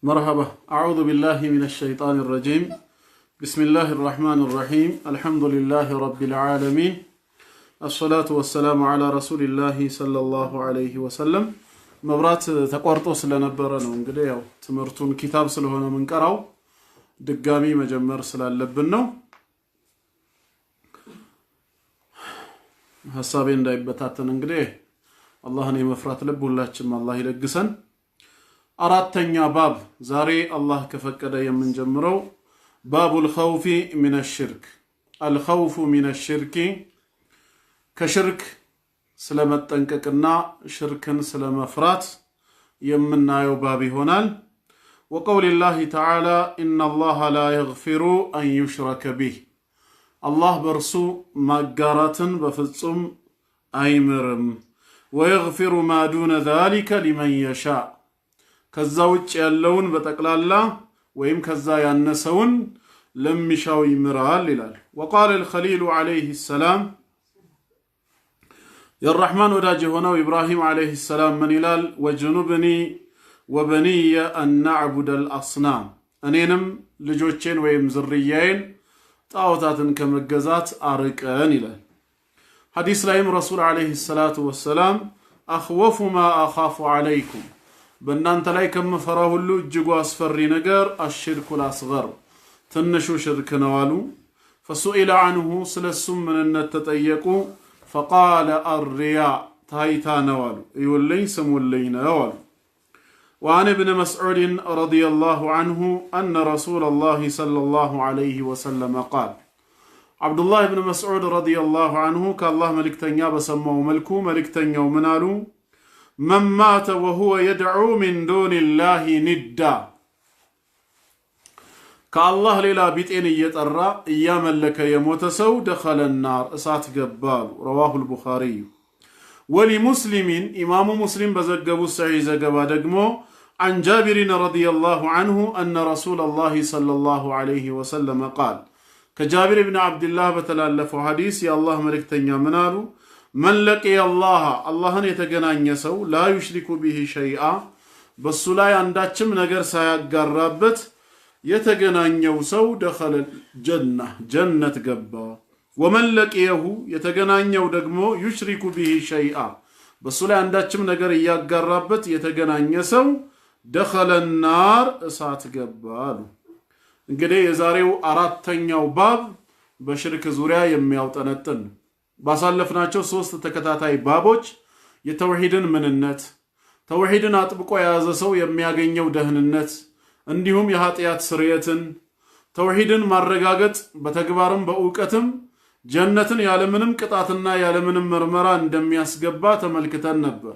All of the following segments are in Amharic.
مرحبا أعوذ بالله من الشيطان الرجيم بسم الله الرحمن الرحيم الحمد لله رب العالمين الصلاة والسلام على رسول الله صلى الله عليه وسلم مبرات تقورطو ስለነበረነው እንግዲህ ያው ትምርቱን ኪታብ ስለሆነ መንቀራው ድጋሚ መጀመር ስላለብን ነው ሐሳቤ እንዳይበታተን እንግዲህ አላህን የመፍራት ልብ ሁላችንም አላህ ይለግሰን አራተኛ ባብ ዛሬ አላህ ከፈቀደ የምንጀምረው ባቡል ኸውፊ ሚነ ሽርክ አልኸውፉ ሚነ ሽርክ ከሽርክ ስለመጠንቀቅና ሽርክን ስለመፍራት የምናየው ባብ ይሆናል وقول الله تعالى إن الله لا يغفر أن يشرك به الله برسو مغاراتن بفصم አይምርም ويغفر ما دون ذلك لمن يشاء ከዛ ውጭ ያለውን በተቀላላ ወይም ከዛ ያነሰውን ለሚሻው ይምራል ይላል وقال الخليل عليه السلام የረህማን ወዳጅ ሆነው ኢብራሂም عليه السلام ምን ይላል وجنبني وبني أن نعبد الأصنام እኔንም ልጆቼን ወይም ዝርያዬን ጣዖታትን ከመገዛት አርቀን ይላል ሐዲስ ላይም ረሱል عليه الصلاه والسلام اخوف ما اخاف عليكم በእናንተ ላይ ከመፈራው ሁሉ እጅጉ አስፈሪ ነገር አሽርኩ الأصغر ትንሹ ሽርክ ነው አሉ فسئل عنه ስለሱም ምንነት ተጠየቁ فقال الرياء ታይታ ነው አሉ ይውልኝ ስሙልኝ ነው አሉ وعن ابن مسعود رضي الله عنه أن رسول الله صلى الله عليه وسلم قال عبد الله بن مسعود رضي الله عنه كالله ملكتنيا بسمه ملكو ملكتنيا ومنالو من مات وهو يدعو من دون الله ندا كالله ليلا بيتين يترى ايام لك يموت سو دخل النار اسات قبال رواه البخاري ولمسلم امام مسلم بزقبو السعي زقبا دقمو عن جابر رضي الله عنه أن رسول الله صلى الله عليه وسلم قال كجابر بن عبد الله بتلالف حديث يا الله ملكتنيا منالو من لقي الله يتገናኘ ሰው لا يشرك به شيئا በሱ ላይ አንዳችም ነገር ሳያጋራበት የተገናኘው ሰው دخل الجنة جنة ገባ ومن لقيه የተገናኘው ደግሞ يشرك به شيئا በሱ ላይ አንዳችም ነገር ያጋራበት የተገናኘ ሰው دخل النار እሳት ገባሉ እንግዲህ የዛሬው አራተኛው ባብ በሽርክ ዙሪያ የሚያውጠነጥን ባሳለፍናቸው 3 ተከታታይ ባቦች የተውሂድን ምንነት ተውሂድን አጥብቆ የያዘ ሰው የሚያገኘው ደህንነት እንዲሁም የኃጢያት ስርየትን ተውሂድን ማረጋገጥ በተግባርም በእውቀትም ጀነትን ያለምንም ቅጣትና ያለምንም ምርመራ እንደሚያስገባ ተመልክተን ነበር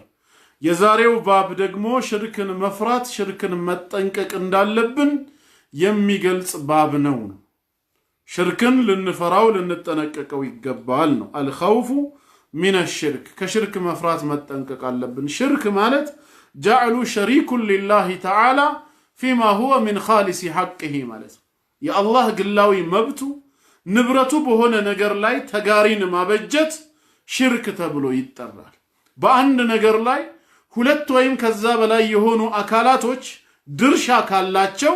የዛሬው ባብ ደግሞ ሽርክን መፍራት ሽርክን መጠንቀቅ እንዳለብን የሚገልጽ ባብ ነው ሽርክን ልንፈራው ልንጠነቀቀው ይገባል ነው الخوف من الشرك ከሽርክ መፍራት መጠንቀቅ አለብን ሽርክ ማለት جعل شريك لله تعالى فيما هو من خالص حقه ማለት የአላህ ግላዊ መብቱ ንብረቱ በሆነ ነገር ላይ ተጋሪን ማበጀት ሽርክ ተብሎ ይጠራል በአንድ ነገር ላይ ሁለት ወይም ከዛ በላይ የሆኑ አካላቶች ድርሻ ካላቸው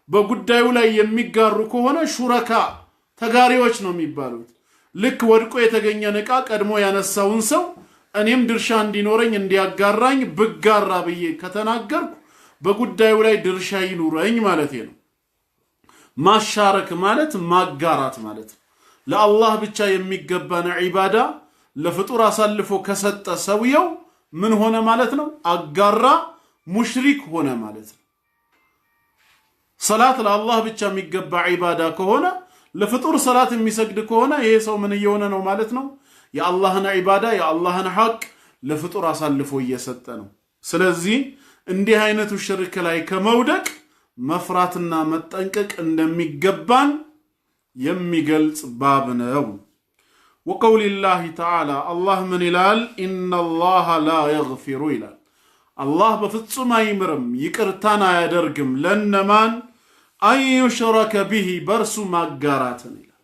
በጉዳዩ ላይ የሚጋሩ ከሆነ ሹረካ ተጋሪዎች ነው የሚባሉት ልክ ወድቆ የተገኘ ዕቃ ቀድሞ ያነሳውን ሰው እኔም ድርሻ እንዲኖረኝ እንዲያጋራኝ ብጋራ ብዬ ከተናገርኩ በጉዳዩ ላይ ድርሻ ይኑረኝ ማለት ነው ማሻረክ ማለት ማጋራት ማለት ለአላህ ብቻ የሚገባን ዒባዳ ለፍጡር አሳልፎ ከሰጠ ሰውየው ምን ሆነ ማለት ነው አጋራ ሙሽሪክ ሆነ ማለት ነው ሰላት ለአላህ ብቻ የሚገባ ዒባዳ ከሆነ ለፍጡር ሰላት የሚሰግድ ከሆነ ይሄ ሰው ምን እየሆነ ነው ማለት ነው የአላህን ዒባዳ የአላህን ሐቅ ለፍጡር አሳልፎ እየሰጠ ነው ስለዚህ እንዲህ አይነቱ ሽርክ ላይ ከመውደቅ መፍራትና መጠንቀቅ እንደሚገባን የሚገልጽ ባብ ነው وقول الله تعالى الله من ይላል ان الله لا يغفر ይላል الله በፍጹም አይምርም ይቅርታን አያደርግም ለነማን አን يشرك به በርሱ ማጋራትን ይላል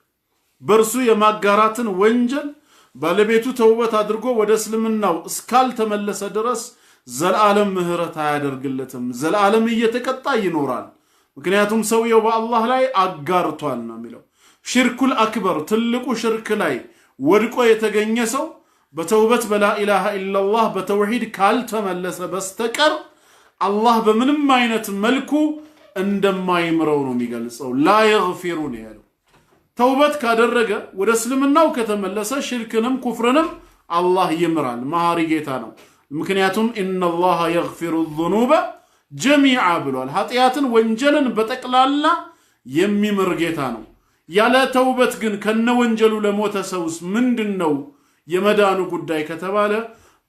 በርሱ የማጋራትን ወንጀል ባለቤቱ ተውበት አድርጎ ወደ እስልምናው እስካልተመለሰ ድረስ ዘላለም ምህረት አያደርግለትም ዘላለም እየተቀጣ ይኖራል ምክንያቱም ሰውየው በአላህ ላይ አጋርቷል ነው የሚለው ሽርኩል አክበር ትልቁ ሽርክ ላይ ወድቆ የተገኘ ሰው በተውበት በላ ኢላሃ ኢላላህ በተውሂድ ካልተመለሰ በስተቀር አላህ በምንም አይነት መልኩ እንደማይምረው ነው የሚገልጸው ላ ይግፊሩን ያለው ተውበት ካደረገ ወደ እስልምናው ከተመለሰ ሽርክንም ኩፍርንም አላህ ይምራል መሐሪ ጌታ ነው ምክንያቱም ኢነላህ ይግፊሩ الذنوب جميعا ብሏል ኃጢያትን ወንጀልን በጠቅላላ የሚምር ጌታ ነው ያለ ተውበት ግን ከነ ወንጀሉ ለሞተ ሰውስ ምንድነው የመዳኑ ጉዳይ ከተባለ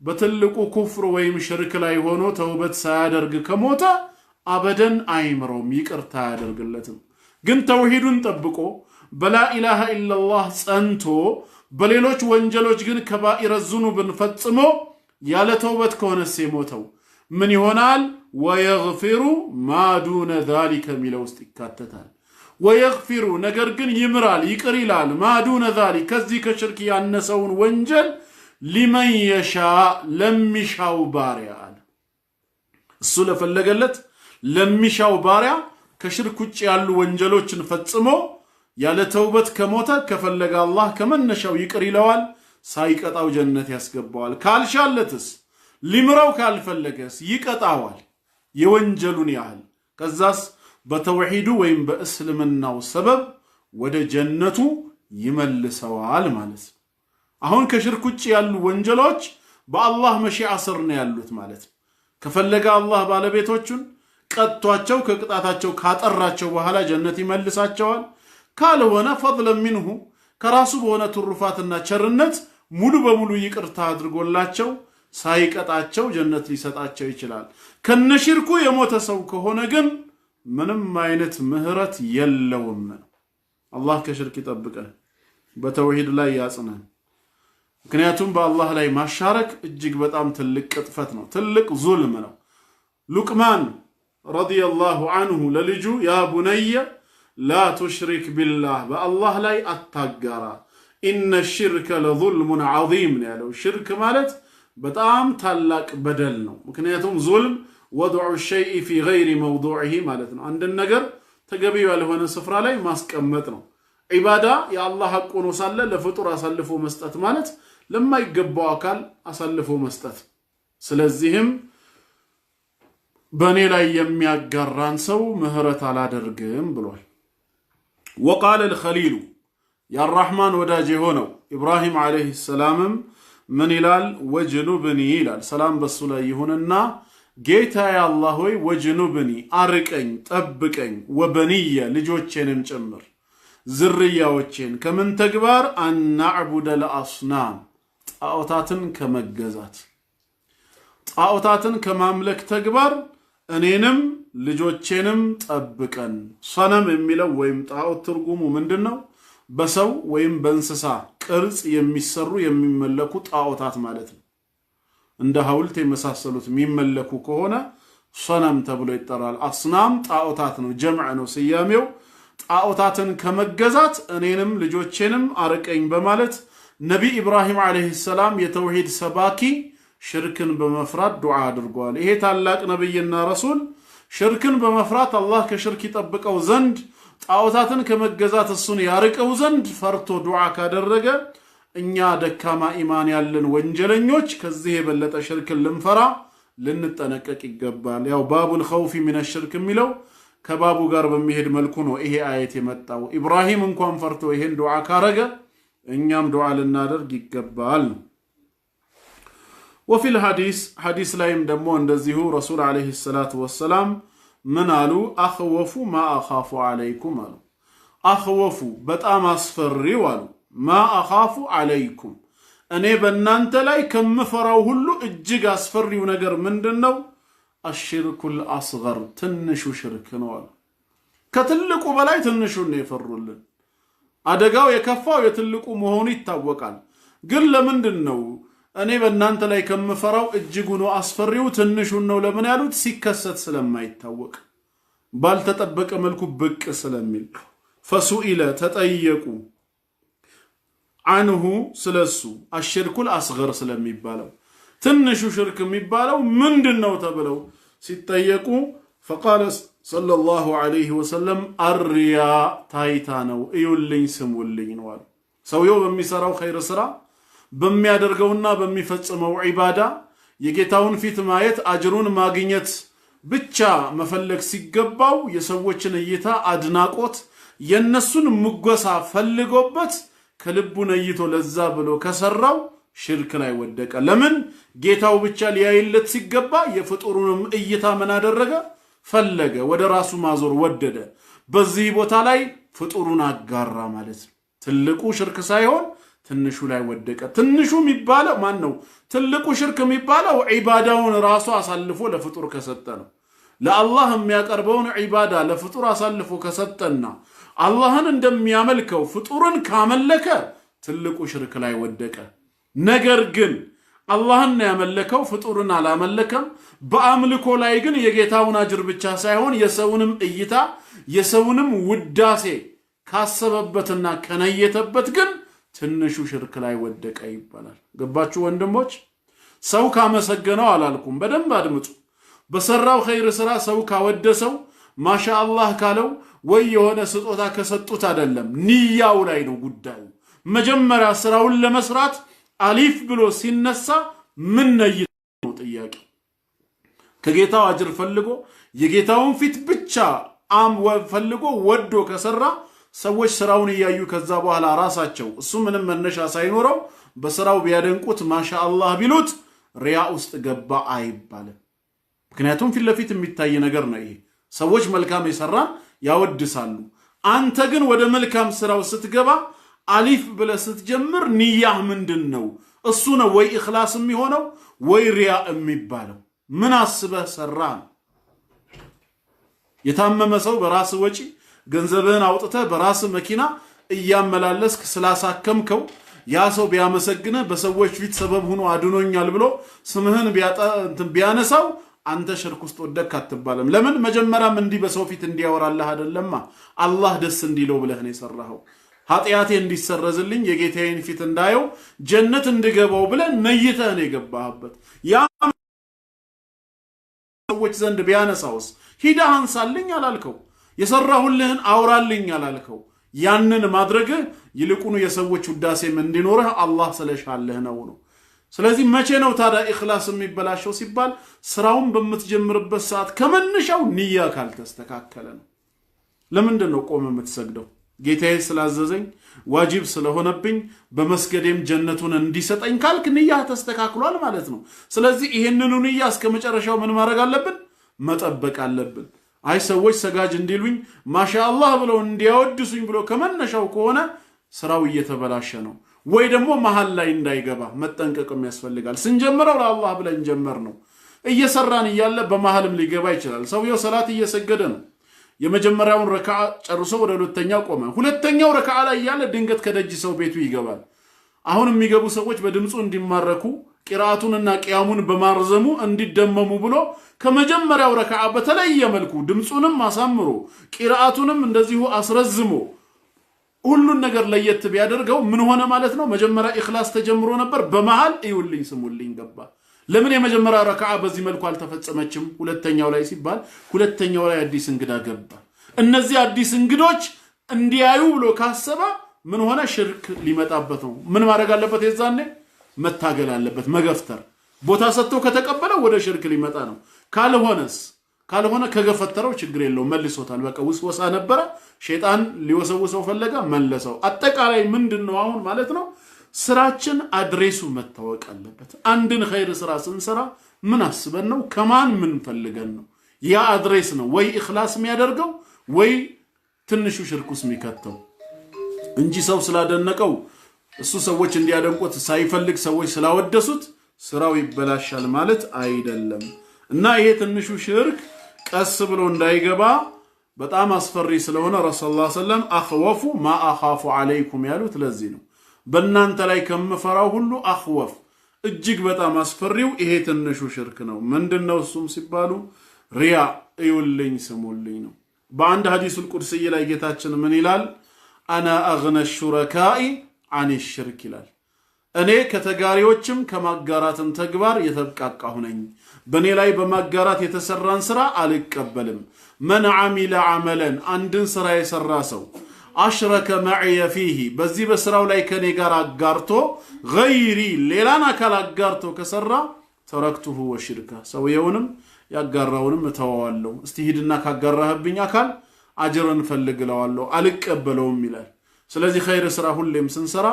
በትልቁ ኩፍር ወይም ሽርክ ላይ ሆኖ ተውበት ሳያደርግ ከሞተ አበደን አይምሮም ይቅርታ ያደርግለትም ግን ተውሂዱን ጠብቆ በላ ኢላሃ ኢላላህ ጸንቶ በሌሎች ወንጀሎች ግን ከባኢረ ዙኑብን ፈጽሞ ያለ ተውበት ከሆነስ የሞተው ምን ይሆናል ወይግፊሩ ማ ዱነ ذلك ሚለው ውስጥ ይካተታል ወይግፊሩ ነገር ግን ይምራል ይቅር ይላል ማ ዱነ ذلك ከዚህ ከሽርክ ያነሰውን ወንጀል ሊመን የሻ ለሚሻው ባሪያ አለ እሱ ለፈለገለት ለሚሻው ባሪያ ከሽርክ ውጭ ያሉ ወንጀሎችን ፈጽሞ ያለ ተውበት ከሞተ ከፈለገ አላህ ከመነሻው ይቅር ይለዋል ሳይቀጣው ጀነት ያስገባዋል ካልሻለትስ ሊምራው ካልፈለገስ ይቀጣዋል የወንጀሉን ያህል ከዛስ በተውሂዱ ወይም በእስልምናው ሰበብ ወደ ጀነቱ ይመልሰዋል ማለት ነው አሁን ከሽርክ ውጭ ያሉ ወንጀሎች በአላህ መሺዓ ስር ነው ያሉት ማለት ከፈለገ አላህ ባለቤቶቹን ቀጥቷቸው ከቅጣታቸው ካጠራቸው በኋላ ጀነት ይመልሳቸዋል ካልሆነ ፈضلا منه ከራሱ በሆነ ትሩፋትና ቸርነት ሙሉ በሙሉ ይቅርታ አድርጎላቸው ሳይቀጣቸው ጀነት ሊሰጣቸው ይችላል ከነሽርኩ የሞተ ሰው ከሆነ ግን ምንም አይነት ምህረት የለውም አላህ ከሽርክ ይጠብቀን በተውሂድ ላይ ያጽናን ምክንያቱም በአላህ ላይ ማሻረክ እጅግ በጣም ትልቅ ቅጥፈት ነው ትልቅ ዙልም ነው ሉቅማን ረዲየላሁ ዐንሁ ለልጁ ያ ቡነየ ላ ቱሽሪክ ቢላህ በአላህ ላይ አታጋራ ኢነ ሽርከ ለዙልሙን ዐዚም ነው ያለው ሽርክ ማለት በጣም ታላቅ በደል ነው ምክንያቱም ዙልም ወضع الشيء في غير موضوعه ማለት ነው አንድ ነገር ተገቢው ያልሆነ ስፍራ ላይ ማስቀመጥ ነው ዒባዳ የአላህ ሐቅ ሆኖ ሳለ ለፍጡር አሳልፎ መስጠት ማለት ለማይገባው አካል አሳልፎ መስጠት ስለዚህም በኔ ላይ የሚያጋራን ሰው ምህረት አላደርግም ብሏል وقال الخليل يا الرحمن ወዳጅ ሆነው ኢብራሂም አለይሂ ሰላም ምን ይላል ወጅኑብኒ ይላል ሰላም በሱ ላይ ይሁንና ጌታ ያአላህ ሆይ ወጅኑብኒ አርቀኝ ጠብቀኝ ወበኒየ ልጆቼንም ጭምር ዝርያዎቼን ከምን ተግባር አንዕቡደ ለአስናም ጣዖታትን ከመገዛት ጣዖታትን ከማምለክ ተግባር እኔንም ልጆቼንም ጠብቀን ሰነም የሚለው ወይም ጣዖት ትርጉሙ ምንድነው በሰው ወይም በእንስሳ ቅርጽ የሚሰሩ የሚመለኩ ጣዖታት ማለት ነው እንደ ሐውልት የመሳሰሉት የሚመለኩ ከሆነ ሰነም ተብሎ ይጠራል አስናም ጣዖታት ነው ጀምዕ ነው ስያሜው ጣዖታትን ከመገዛት እኔንም ልጆቼንም አርቀኝ በማለት ነቢ ኢብራሂም አለይሂ ሰላም የተውሂድ ሰባኪ ሽርክን በመፍራት ዱዓ አድርጓል ይሄ ታላቅ ነብይና ረሱል ሽርክን በመፍራት አላህ ከሽርክ ይጠብቀው ዘንድ ጣዖታትን ከመገዛት እሱን ያርቀው ዘንድ ፈርቶ ዱዓ ካደረገ እኛ ደካማ ኢማን ያለን ወንጀለኞች ከዚህ የበለጠ ሽርክን ልንፈራ ልንጠነቀቅ ይገባል ያው ባቡል ኸውፊ ሚነ ሽርክ የሚለው ከባቡ ጋር በሚሄድ መልኩ ነው ይሄ አየት የመጣው ኢብራሂም እንኳን ፈርቶ ይሄን ዱዓ ካረገ እኛም ዱዓ ልናደርግ ይገባል وفي الحديث حديث لايم دمو እንደዚሁ رسول عليه الصلاه والسلام من قالوا اخوف ما اخاف عليكم قالوا اخوف በጣም አስፈሪው አሉ ما اخاف عليكم እኔ በእናንተ ላይ ከምፈራው ሁሉ እጅግ አስፈሪው ነገር ምንድነው الشرك الاصغر ትንሹ ሽርክ ነው አሉ ከትልቁ በላይ ትንሹን ነው የፈሩልን አደጋው የከፋው የትልቁ መሆኑ ይታወቃል ግን ለምንድነው እኔ በእናንተ ላይ ከምፈራው እጅጉ ነው አስፈሪው ትንሹን ነው ለምን ያሉት ሲከሰት ስለማይታወቅ ባልተጠበቀ መልኩ ብቅ ስለሚል فسئل تطيقوا عنه ስለሱ الشرك الاصغر ስለሚባለው ትንሹ ሽርክ የሚባለው ምንድነው ተብለው ሲጠየቁ فقال صلى الله عليه وسلم الرياء ታይታ ነው እዩልኝ ስሙልኝ ነው አሉ። ሰውየው በሚሰራው ኸይር ስራ በሚያደርገውና በሚፈጽመው ዒባዳ የጌታውን ፊት ማየት አጅሩን ማግኘት ብቻ መፈለግ ሲገባው የሰዎችን እይታ አድናቆት የነሱን ሙገሳ ፈልጎበት ከልቡ ነይቶ ለዛ ብሎ ከሰራው ሽርክ ላይ ወደቀ። ለምን ጌታው ብቻ ሊያይለት ሲገባ የፍጡሩንም እይታ ምን አደረገ? ፈለገ፣ ወደ ራሱ ማዞር ወደደ። በዚህ ቦታ ላይ ፍጡሩን አጋራ ማለት ነው። ትልቁ ሽርክ ሳይሆን ትንሹ ላይ ወደቀ። ትንሹ የሚባለው ማን ነው? ትልቁ ሽርክ የሚባለው ዒባዳውን ራሱ አሳልፎ ለፍጡር ከሰጠ ነው። ለአላህ የሚያቀርበውን ዒባዳ ለፍጡር አሳልፎ ከሰጠና አላህን እንደሚያመልከው ፍጡርን ካመለከ ትልቁ ሽርክ ላይ ወደቀ። ነገር ግን አላህን ያመለከው ፍጡርን አላመለከም። በአምልኮ ላይ ግን የጌታውን አጅር ብቻ ሳይሆን የሰውንም እይታ የሰውንም ውዳሴ ካሰበበትና ከነየተበት ግን ትንሹ ሽርክ ላይ ወደቀ ይባላል። ገባችሁ ወንድሞች? ሰው ካመሰገነው አላልኩም፣ በደንብ አድምጡ። በሰራው ኸይር ስራ ሰው ካወደሰው ማሻአላህ ካለው ወይ የሆነ ስጦታ ከሰጡት አይደለም፣ ንያው ላይ ነው ጉዳዩ። መጀመሪያ ስራውን ለመስራት አሊፍ ብሎ ሲነሳ ምን ነይቶ ነው ጥያቄ። ከጌታው አጅር ፈልጎ የጌታውን ፊት ብቻ ፈልጎ ወዶ ከሰራ ሰዎች ስራውን እያዩ ከዛ በኋላ ራሳቸው እሱ ምንም መነሻ ሳይኖረው በስራው ቢያደንቁት ማሻአላህ ቢሉት ሪያ ውስጥ ገባ አይባልም። ምክንያቱም ፊት ለፊት የሚታይ ነገር ነው ይሄ። ሰዎች መልካም የሰራን ያወድሳሉ። አንተ ግን ወደ መልካም ስራው ስትገባ አሊፍ ብለህ ስትጀምር ንያህ ምንድነው? እሱ ነው ወይ ኢኽላስ የሚሆነው ወይ ሪያ የሚባለው? ምን አስበህ ሰራህ? የታመመ ሰው በራስ ወጪ ገንዘብህን አውጥተህ በራስ መኪና እያመላለስክ ስላሳከምከው ያ ሰው ቢያመሰግነህ በሰዎች ፊት ሰበብ ሆኖ አድኖኛል ብሎ ስምህን ቢያነሳው አንተ ሽርክ ውስጥ ወደክ አትባለም። ለምን? መጀመሪያም እንዲህ በሰው ፊት እንዲያወራልህ አይደለማ፣ አላህ ደስ እንዲለው ብለህ ነው የሰራኸው። ኃጢአቴ እንዲሰረዝልኝ የጌታዬን ፊት እንዳየው ጀነት እንድገባው ብለህ ነይተህ ነው የገባህበት። ያ ሰዎች ዘንድ ቢያነሳውስ ሂደህ አንሳልኝ አላልከው፣ የሰራሁልህን አውራልኝ አላልከው። ያንን ማድረግህ ይልቁኑ የሰዎች ውዳሴም እንዲኖርህ አላህ ስለሻለህ ነው። ስለዚህ መቼ ነው ታዲያ ኢኽላስ የሚበላሸው ሲባል ስራውን በምትጀምርበት ሰዓት ከመነሻው ንያ ካልተስተካከለ ነው። ለምንድን ነው ቆም የምትሰግደው? ጌታዬ ስላዘዘኝ ዋጅብ ስለሆነብኝ በመስገዴም ጀነቱን እንዲሰጠኝ ካልክ ንያ ተስተካክሏል ማለት ነው። ስለዚህ ይሄንኑ ንያ እስከ መጨረሻው ምን ማድረግ አለብን? መጠበቅ አለብን። አይ ሰዎች ሰጋጅ እንዲሉኝ ማሻአላህ ብለው እንዲያወድሱኝ ብሎ ከመነሻው ከሆነ ስራው እየተበላሸ ነው። ወይ ደግሞ መሃል ላይ እንዳይገባ መጠንቀቅም ያስፈልጋል። ስንጀምረው ለአላህ ብለን ጀመር ነው። እየሰራን እያለ በመሃልም ሊገባ ይችላል። ሰውየው ሰላት እየሰገደ ነው። የመጀመሪያውን ረካዓ ጨርሶ ወደ ሁለተኛው ቆመ። ሁለተኛው ረካዓ ላይ ያለ ድንገት ከደጅ ሰው ቤቱ ይገባል። አሁን የሚገቡ ሰዎች በድምፁ እንዲማረኩ ቂራአቱንና ቂያሙን በማርዘሙ እንዲደመሙ ብሎ ከመጀመሪያው ረካዓ በተለየ መልኩ ድምፁንም አሳምሮ ቂራአቱንም እንደዚሁ አስረዝሞ ሁሉን ነገር ለየት ቢያደርገው ምን ሆነ ማለት ነው? መጀመሪያ ኢኽላስ ተጀምሮ ነበር፣ በመሃል እዩልኝ ስሙልኝ ገባ። ለምን የመጀመሪያ ረካዓ በዚህ መልኩ አልተፈጸመችም? ሁለተኛው ላይ ሲባል ሁለተኛው ላይ አዲስ እንግዳ ገባ። እነዚህ አዲስ እንግዶች እንዲያዩ ብሎ ካሰበ ምን ሆነ? ሽርክ ሊመጣበት ነው። ምን ማድረግ አለበት? የዛኔ መታገል አለበት፣ መገፍተር። ቦታ ሰጥቶ ከተቀበለው ወደ ሽርክ ሊመጣ ነው። ካልሆነ ከገፈተረው ችግር የለውም፣ መልሶታል። በቃ ውስወሳ ነበረ፣ ሸይጣን ሊወሰውሰው ፈለገ፣ መለሰው። አጠቃላይ ምንድነው አሁን ማለት ነው? ስራችን አድሬሱ መታወቅ አለበት። አንድን ኸይር ስራ ስንሰራ ምን አስበን ነው? ከማን ምን ፈልገን ነው? ያ አድሬስ ነው ወይ ኢኽላስ የሚያደርገው ወይ ትንሹ ሽርኩስ የሚከተው እንጂ ሰው ስላደነቀው እሱ ሰዎች እንዲያደንቁት ሳይፈልግ ሰዎች ስላወደሱት ስራው ይበላሻል ማለት አይደለም። እና ይሄ ትንሹ ሽርክ ቀስ ብሎ እንዳይገባ በጣም አስፈሪ ስለሆነ ረሱላህ ሰለላሁ ዐለይሂ ወሰለም አኽወፉ ማ አኻፉ ዐለይኩም ያሉት ለዚህ ነው። በእናንተ ላይ ከምፈራው ሁሉ አኽወፍ እጅግ በጣም አስፈሪው ይሄ ትንሹ ሽርክ ነው። ምንድነው እሱም ሲባሉ ሪያ እዩልኝ ስሙልኝ ነው። በአንድ ሐዲሱል ቁድስይ ላይ ጌታችን ምን ይላል? አና አግነ ሹረካኢ አን ሽርክ ይላል። እኔ ከተጋሪዎችም ከማጋራትም ተግባር የተብቃቃሁ ነኝ በኔ ላይ በማጋራት የተሰራን ስራ አልቀበልም من عمل عملا አንድን ስራ የሰራ ሰው አሽረከ معي فيه በዚህ በስራው ላይ ከኔ ጋር አጋርቶ غيري ሌላን አካል አጋርቶ ከሰራ ተረክቱሁ ወሽርካ ሰውየውንም ያጋራውንም ተዋዋለው እስቲ ሂድና ካጋራህብኝ አካል አጅርን ፈልግለዋለሁ አልቀበለውም ይላል ስለዚህ ኸይር ስራ ሁሌም ስንሰራ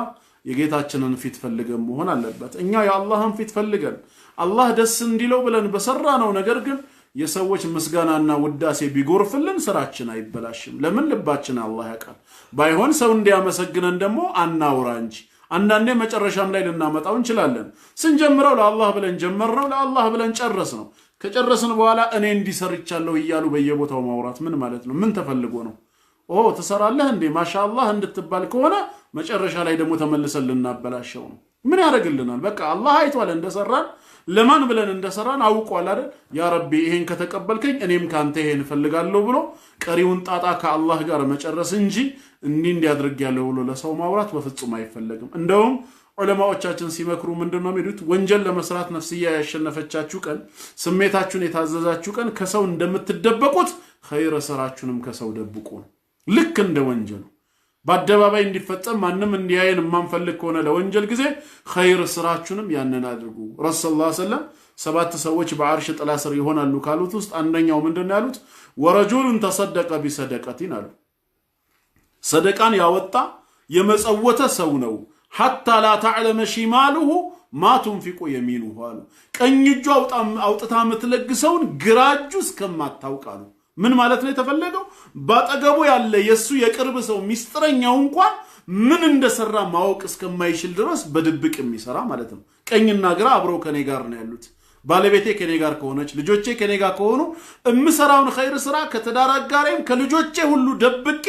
የጌታችንን ፊት ፈልገን መሆን አለበት እኛ የአላህን ፊት ፈልገን አላህ ደስ እንዲለው ብለን በሰራነው ነገር ግን የሰዎች ምስጋናና ውዳሴ ቢጎርፍልን ስራችን አይበላሽም ለምን ልባችን አላህ ያውቃል ባይሆን ሰው እንዲያመሰግነን ደግሞ አናውራ እንጂ አንዳንዴ መጨረሻም ላይ ልናመጣው እንችላለን ስንጀምረው ለአላህ ብለን ጀመርነው ለአላህ ብለን ጨረስነው ከጨረስን በኋላ እኔ እንዲሰርቻለሁ ይያሉ በየቦታው ማውራት ምን ማለት ነው ምን ተፈልጎ ነው ተሰራለህ እንዴ ማሻአላህ እንድትባል ከሆነ መጨረሻ ላይ ደግሞ ተመልሰን ልናበላሽው ነው ምን ያደርግልናል በቃ አላህ አይቷል እንደሰራን ለማን ብለን እንደሰራን አውቋል አይደል ያ ረቢ ይሄን ከተቀበልከኝ እኔም ካንተ ይሄን ፈልጋለሁ ብሎ ቀሪውን ጣጣ ከአላህ ጋር መጨረስ እንጂ እንዲያድርግ ያለው ብሎ ለሰው ማውራት በፍጹም አይፈልግም እንደውም ዑለማዎቻችን ሲመክሩ ምንድነው የሚሉት ወንጀል ለመስራት ነፍስያ ያሸነፈቻችሁ ቀን ስሜታችሁን የታዘዛችሁ ቀን ከሰው እንደምትደበቁት ኸይር ስራችሁንም ከሰው ደብቁ ልክ እንደ ወንጀል በአደባባይ እንዲፈጸም ማንንም እንዲያየን ማንፈልግ ከሆነ ለወንጀል ጊዜ ኸይር ስራችሁንም ያንን አድርጉ ረሱላህ ሰለላሁ ዐለይሂ ወሰለም ሰባት ሰዎች በአርሽ ጥላ ስር ይሆናሉ ካሉት ውስጥ አንደኛው ምንድነው ያሉት ወረጁሉን ተሰደቀ ቢሰደቀቲን አሉ ሰደቃን ያወጣ የመጸወተ ሰው ነው حتى لا تعلم شماله ما تنفق يمينه አሉ ቀኝ እጁ አውጥታ ምትለግሰውን ግራ እጁ እስከማታውቃሉ ምን ማለት ነው የተፈለገው ባጠገቡ ያለ የሱ የቅርብ ሰው ሚስጥረኛው እንኳን ምን እንደሰራ ማወቅ እስከማይችል ድረስ በድብቅ የሚሰራ ማለት ነው ቀኝና ግራ አብረው ከኔ ጋር ነው ያሉት ባለቤቴ ከኔ ጋር ከሆነች ልጆቼ ከኔ ጋር ከሆኑ እምሰራውን ኸይር ስራ ከተዳራጋሬም ከልጆቼ ሁሉ ደብቄ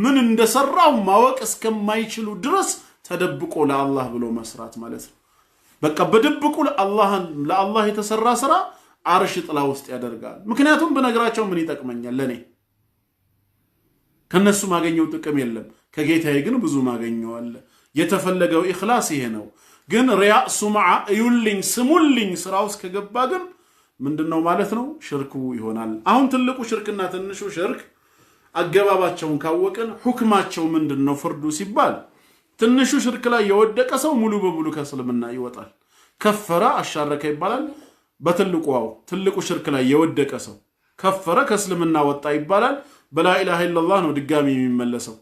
ምን እንደሰራው ማወቅ እስከማይችሉ ድረስ ተደብቆ ለአላህ ብሎ መስራት ማለት ነው በቃ በድብቁ ለአላህ የተሰራ ስራ አርሽ ጥላ ውስጥ ያደርጋል ምክንያቱም በነገራቸው ምን ይጠቅመኛል ለኔ ከነሱ ማገኘው ጥቅም የለም ከጌታዬ ግን ብዙ ማገኘው አለ የተፈለገው ኢኽላስ ይሄ ነው ግን ሪያ ሱምዓ እዩልኝ ስሙልኝ ስራው ውስጥ ከገባ ግን ምንድነው ማለት ነው ሽርኩ ይሆናል አሁን ትልቁ ሽርክና ትንሹ ሽርክ አገባባቸውን ካወቅን ሁክማቸው ምንድነው ፍርዱ ሲባል ትንሹ ሽርክ ላይ የወደቀ ሰው ሙሉ በሙሉ ከእስልምና ይወጣል ከፈረ አሻረከ ይባላል በትልቁ ሽርክ ላይ የወደቀ ሰው ከፈረ ከእስልምና ወጣ ይባላል በላ ኢላሃ ኢላላህ ነው ድጋሚ የሚመለሰው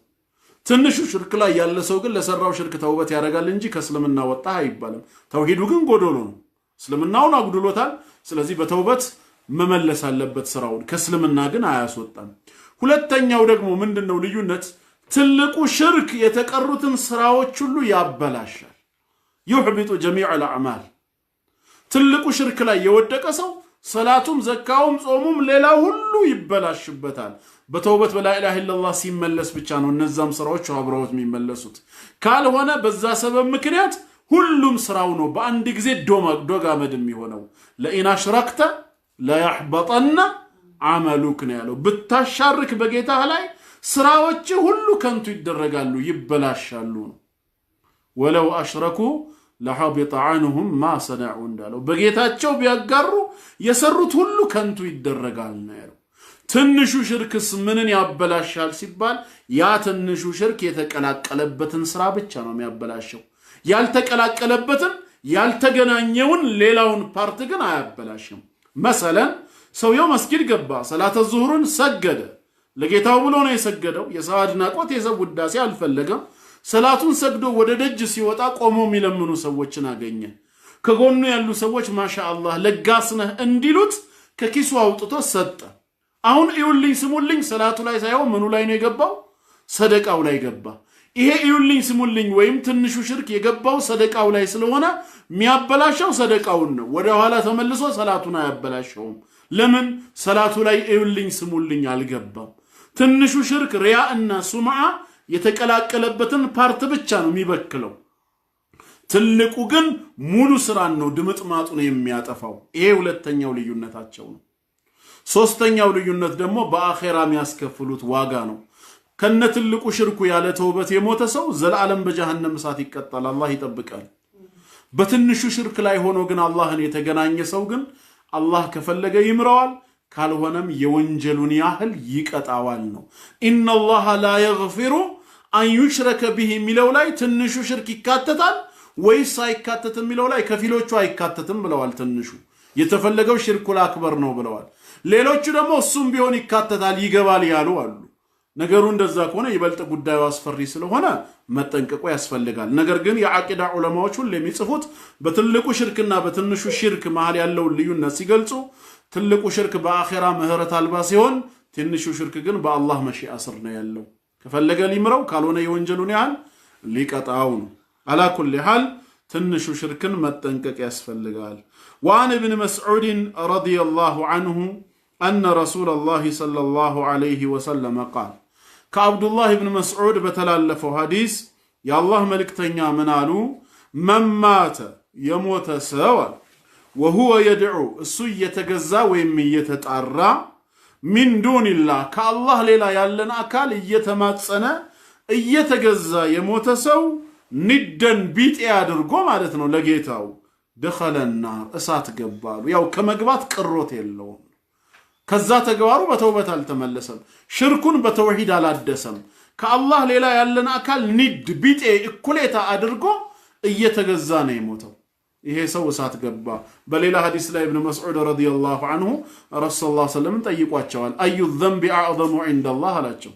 ትንሹ ሽርክ ላይ ያለ ሰው ግን ለሰራው ሽርክ ተውበት ያደርጋል እንጂ ከእስልምና ወጣ አይባልም ተውሂዱ ግን ጎዶሎ ነው እስልምናውን አጉድሎታል ስለዚህ በተውበት መመለስ አለበት ስራውን ከእስልምና ግን አያስወጣም ሁለተኛው ደግሞ ምንድነው ልዩነት ትልቁ ሽርክ የተቀሩትን ስራዎች ሁሉ ያበላሻል يحبط جميع الاعمال ትልቁ ሽርክ ላይ የወደቀ ሰው ሰላቱም ዘካውም ጾሙም ሌላ ሁሉ ይበላሽበታል በተውበት በላ ኢላሃ ኢላላህ ሲመለስ ብቻ ነው እነዛም ስራዎች አብረውት የሚመለሱት ካልሆነ በዛ ሰበብ ምክንያት ሁሉም ስራው ነው በአንድ ጊዜ ዶጋመድ የሚሆነው ለኢና ሽረክተ لا يحبطن عملك ነው ያለው ብታሻርክ በጌታ ላይ ስራዎች ሁሉ ከንቱ ይደረጋሉ ይበላሻሉ ወለው አሽረኩ ለሐቢጠ عنهم ما صنعوا እንዳለው በጌታቸው ቢያጋሩ የሰሩት ሁሉ ከንቱ ይደረጋል ነው ያለው ትንሹ ሽርክስ ምንን ያበላሻል ሲባል ያ ትንሹ ሽርክ የተቀላቀለበትን ስራ ብቻ ነው የሚያበላሸው ያልተቀላቀለበትን ያልተገናኘውን ሌላውን ፓርት ግን አያበላሽም مثلا ሰውየው መስጊድ ገባ ሰላተ ዙህርን ሰገደ ለጌታው ብሎ ነው የሰገደው የሰዓድና ቆት የሰው ውዳሴ አልፈለገም ሰላቱን ሰግዶ ወደ ደጅ ሲወጣ ቆሞ የሚለምኑ ሰዎችን አገኘ ከጎኑ ያሉ ሰዎች ማሻአላህ ለጋስነህ እንዲሉት ከኪሱ አውጥቶ ሰጠ አሁን እዩልኝ ስሙልኝ ሰላቱ ላይ ሳይሆን ምኑ ላይ ነው የገባው ሰደቃው ላይ ገባ ይሄ እዩልኝ ስሙልኝ ወይም ትንሹ ሽርክ የገባው ሰደቃው ላይ ስለሆነ የሚያበላሸው ሰደቃውን ነው ወደ ኋላ ተመልሶ ሰላቱን አያበላሸውም ለምን ሰላቱ ላይ እዩልኝ ስሙልኝ አልገባም ትንሹ ሽርክ ሪያ እና ሱምዓ የተቀላቀለበትን ፓርት ብቻ ነው የሚበክለው ትልቁ ግን ሙሉ ስራን ነው ድምጥማጡን የሚያጠፋው ይሄ ሁለተኛው ልዩነታቸው ነው ሶስተኛው ልዩነት ደግሞ በአኺራ የሚያስከፍሉት ዋጋ ነው ከነትልቁ ሽርኩ ያለ ተውበት የሞተ ሰው ዘላለም በጀሃነም እሳት ይቀጣል አላህ ይጠብቃል በትንሹ ሽርክ ላይ ሆኖ ግን አላህን የተገናኘ ሰው ግን አላህ ከፈለገ ይምረዋል ካልሆነም የወንጀሉን ያህል ይቀጣዋል ነው ኢነላህ ላ የግፊሩ አን ዩሽረከ ቢሂ ሚለው ላይ ትንሹ ሽርክ ይካተታል ወይስ አይካተትም ሚለው ላይ ከፊሎቹ አይካተትም ብለዋል ትንሹ የተፈለገው ሽርኩል አክበር ነው ብለዋል ሌሎቹ ደግሞ እሱም ቢሆን ይካተታል ይገባል ያሉ አሉ ነገሩ እንደዛ ከሆነ ይበልጥ ጉዳዩ አስፈሪ ስለሆነ መጠንቀቁ ያስፈልጋል ነገር ግን የአቂዳ ዑለማዎች ሁሉ የሚጽፉት በትልቁ ሽርክና በትንሹ ሽርክ መሃል ያለው ልዩነት ሲገልጹ ትልቁ ሽርክ በአኺራ ምህረት አልባ ሲሆን ትንሹ ሽርክ ግን በአላህ መሺአ ስር ነው ያለው ከፈለገ ሊምረው ካልሆነ የወንጀሉን ያህል ሊቀጣው ነው على كل حال ትንሹ ሽርክን መጠንቀቅ ያስፈልጋል وعن ابن مسعود رضي الله عنه أن رسول الله صلى الله عليه وسلم قال كعبد الله بن مسعود بتلالفه حديث يا الله ملكتنيا منالو من مات يموت سوا وهو يدعو السو يتجزا ويم يتطرى من دون الله كالله ليلا يالن أكال يتماتصنا يتجزا يموت سو ندن بيت يادرغو معناتنو لጌታው دخل النار እሳት ገባሉ ያው ከመግባት ቅሮት የለው ከዛ ተግባሩ በተውበት አልተመለሰም ሽርኩን በተውሂድ አላደሰም ከአላህ ሌላ ያለን አካል ንድ ቢጤ እኩሌታ አድርጎ እየተገዛ ነው የሞተው ይሄ ሰው እሳት ገባ በሌላ ሐዲስ ላይ ኢብኑ መስዑድ ረዲየላሁ ዐንሁ ረሱላህ ሰለላሁ ዐለይሂ ወሰለም ጠይቋቸዋል አዩ الذنب اعظم عند الله አላቸው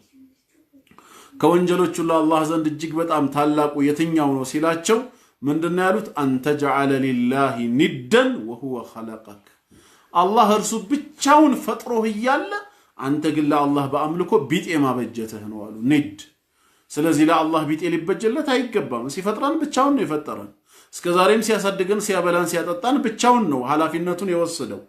ከወንጀሎች ሁሉ አላህ ዘንድ እጅግ በጣም ታላቁ የትኛው ነው ሲላቸው ምንድነው ያሉት አንተ جعل لله ندا وهو خلقك አላህ እርሱ ብቻውን ፈጥሮህ ይያለ አንተ ግን ለአላህ በአምልኮ ቢጤ ማበጀተህ ነው አሉ ንድ ስለዚህ ለአላህ ቢጤ ሊበጀለት አይገባም ሲፈጥራን ብቻውን ነው የፈጠረን እስከዛሬም ሲያሳድገን ሲያበላን ሲያጠጣን ብቻውን ነው ኃላፊነቱን የወሰደው